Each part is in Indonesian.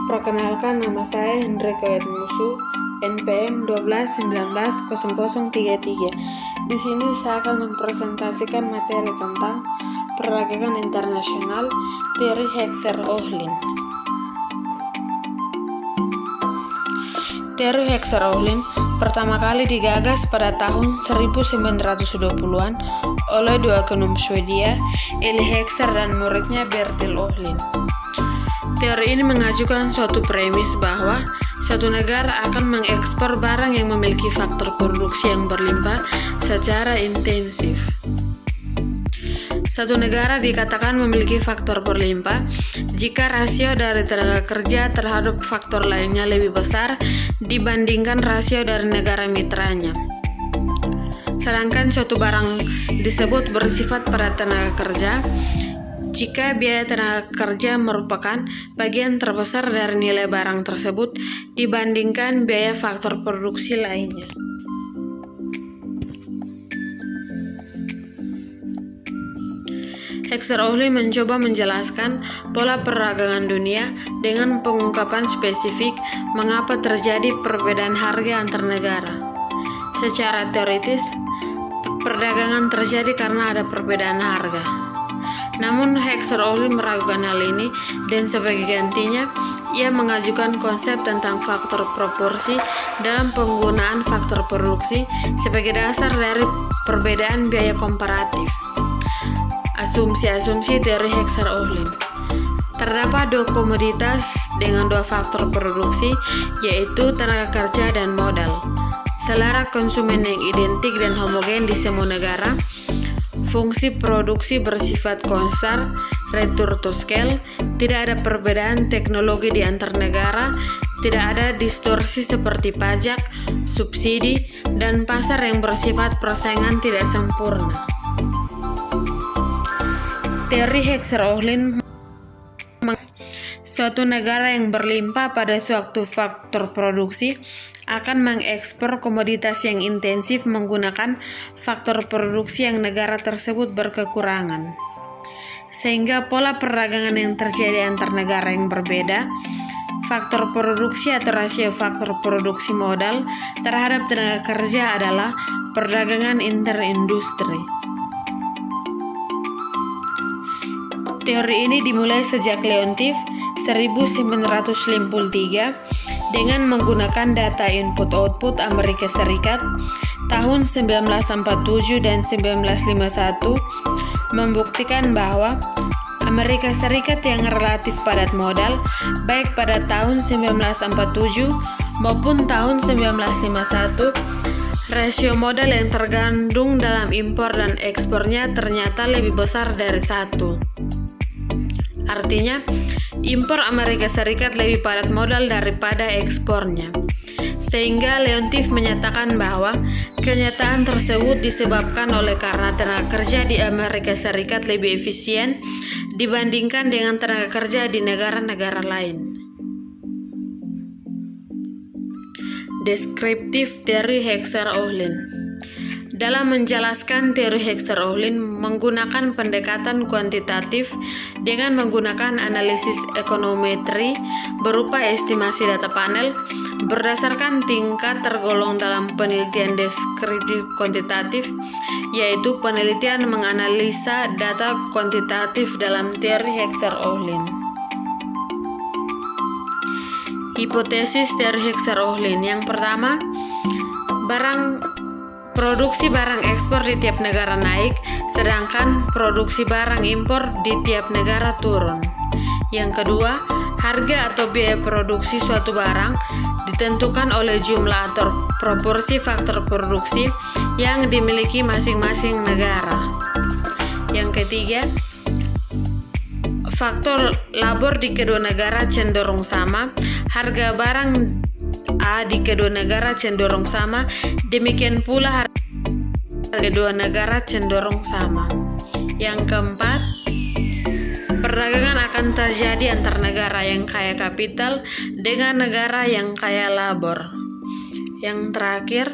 Perkenalkan, nama saya Hendrik Musu, NPM 12190033. Di sini saya akan mempresentasikan materi tentang perdagangan internasional, teori Heckscher-Ohlin. Teori Heckscher-Ohlin pertama kali digagas pada tahun 1920-an oleh dua ekonom Swedia, Eli Heckscher dan muridnya Bertil Ohlin. Teori ini mengajukan suatu premis bahwa suatu negara akan mengekspor barang yang memiliki faktor produksi yang berlimpah secara intensif. Satu negara dikatakan memiliki faktor berlimpah jika rasio dari tenaga kerja terhadap faktor lainnya lebih besar dibandingkan rasio dari negara mitranya. Sedangkan suatu barang disebut bersifat pada tenaga kerja jika biaya tenaga kerja merupakan bagian terbesar dari nilai barang tersebut dibandingkan biaya faktor produksi lainnya. Heckscher-Ohlin mencoba menjelaskan pola perdagangan dunia dengan pengungkapan spesifik mengapa terjadi perbedaan harga antar negara. Secara teoritis, perdagangan terjadi karena ada perbedaan harga. Namun Heckscher-Ohlin meragukan hal ini dan sebagai gantinya, ia mengajukan konsep tentang faktor proporsi dalam penggunaan faktor produksi sebagai dasar dari perbedaan biaya komparatif. Asumsi-asumsi teori Heckscher-Ohlin. Terdapat dua komoditas dengan dua faktor produksi, yaitu tenaga kerja dan modal. Selera konsumen yang identik dan homogen di semua negara. Fungsi produksi bersifat konstan, return to scale, tidak ada perbedaan teknologi di antar negara, tidak ada distorsi seperti pajak, subsidi, dan pasar yang bersifat persaingan tidak sempurna. Teori Heckscher-Ohlin suatu negara yang berlimpah pada suatu faktor produksi akan mengekspor komoditas yang intensif menggunakan faktor produksi yang negara tersebut berkekurangan. Sehingga pola perdagangan yang terjadi antar negara yang berbeda, faktor produksi atau rasio faktor produksi modal terhadap tenaga kerja adalah perdagangan interindustri. Teori ini dimulai sejak Leontief 1953 dengan menggunakan data input-output Amerika Serikat tahun 1947 dan 1951 membuktikan bahwa Amerika Serikat yang relatif padat modal baik pada tahun 1947 maupun tahun 1951, rasio modal yang tergandung dalam impor dan ekspornya ternyata lebih besar dari 1. Artinya, impor Amerika Serikat lebih padat modal daripada ekspornya. Sehingga Leontief menyatakan bahwa kenyataan tersebut disebabkan oleh karena tenaga kerja di Amerika Serikat lebih efisien dibandingkan dengan tenaga kerja di negara-negara lain. Deskriptif teori Heckscher-Ohlin. Dalam menjelaskan teori Heckscher-Ohlin menggunakan pendekatan kuantitatif dengan menggunakan analisis ekonometri berupa estimasi data panel berdasarkan tingkat tergolong dalam penelitian deskriptif kuantitatif, yaitu penelitian menganalisa data kuantitatif dalam teori Heckscher-Ohlin. Hipotesis teori Heckscher-Ohlin. Yang pertama, produksi barang ekspor di tiap negara naik, sedangkan produksi barang impor di tiap negara turun. Yang kedua, harga atau biaya produksi suatu barang ditentukan oleh jumlah atau proporsi faktor produksi yang dimiliki masing-masing negara. Yang ketiga, faktor labor di kedua negara cenderung sama, harga barang A di kedua negara cenderung sama, demikian pula harga kedua negara cenderung sama. Yang keempat, perdagangan akan terjadi antar negara yang kaya kapital dengan negara yang kaya labor. Yang terakhir,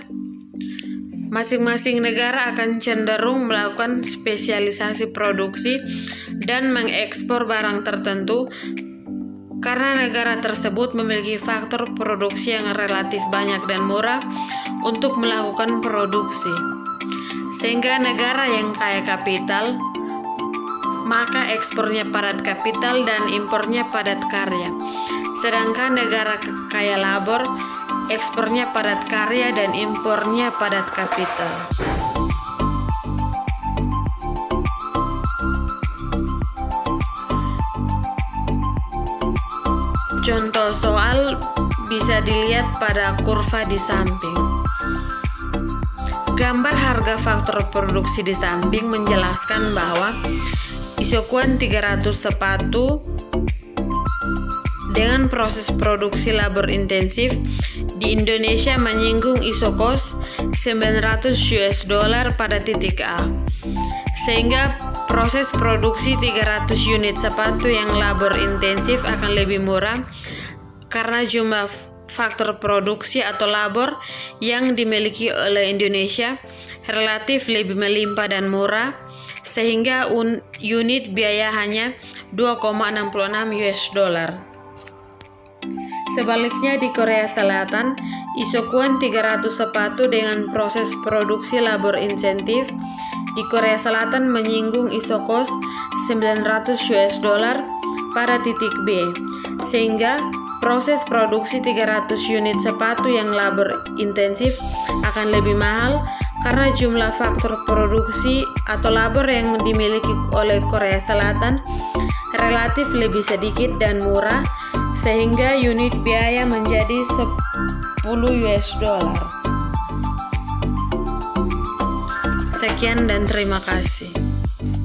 masing-masing negara akan cenderung melakukan spesialisasi produksi dan mengekspor barang tertentu karena negara tersebut memiliki faktor produksi yang relatif banyak dan murah untuk melakukan produksi. Sehingga negara yang kaya kapital, maka ekspornya padat kapital dan impornya padat karya. Sedangkan negara kaya labor, ekspornya padat karya dan impornya padat kapital. Contoh soal bisa dilihat pada kurva di samping. Gambar harga faktor produksi di samping menjelaskan bahwa isokuan 300 sepatu dengan proses produksi labor intensif di Indonesia menyinggung isokos $900 pada titik A. Sehingga proses produksi 300 unit sepatu yang labor intensif akan lebih murah karena jumlah faktor produksi atau labor yang dimiliki oleh Indonesia relatif lebih melimpah dan murah, sehingga unit biaya hanya $2,66. Sebaliknya di Korea Selatan, isokuan 300 sepatu dengan proses produksi labor insentif di Korea Selatan menyinggung isokos $900 pada titik B, sehingga proses produksi 300 unit sepatu yang labor intensif akan lebih mahal karena jumlah faktor produksi atau labor yang dimiliki oleh Korea Selatan relatif lebih sedikit dan murah, sehingga unit biaya menjadi $10. Sekian dan terima kasih.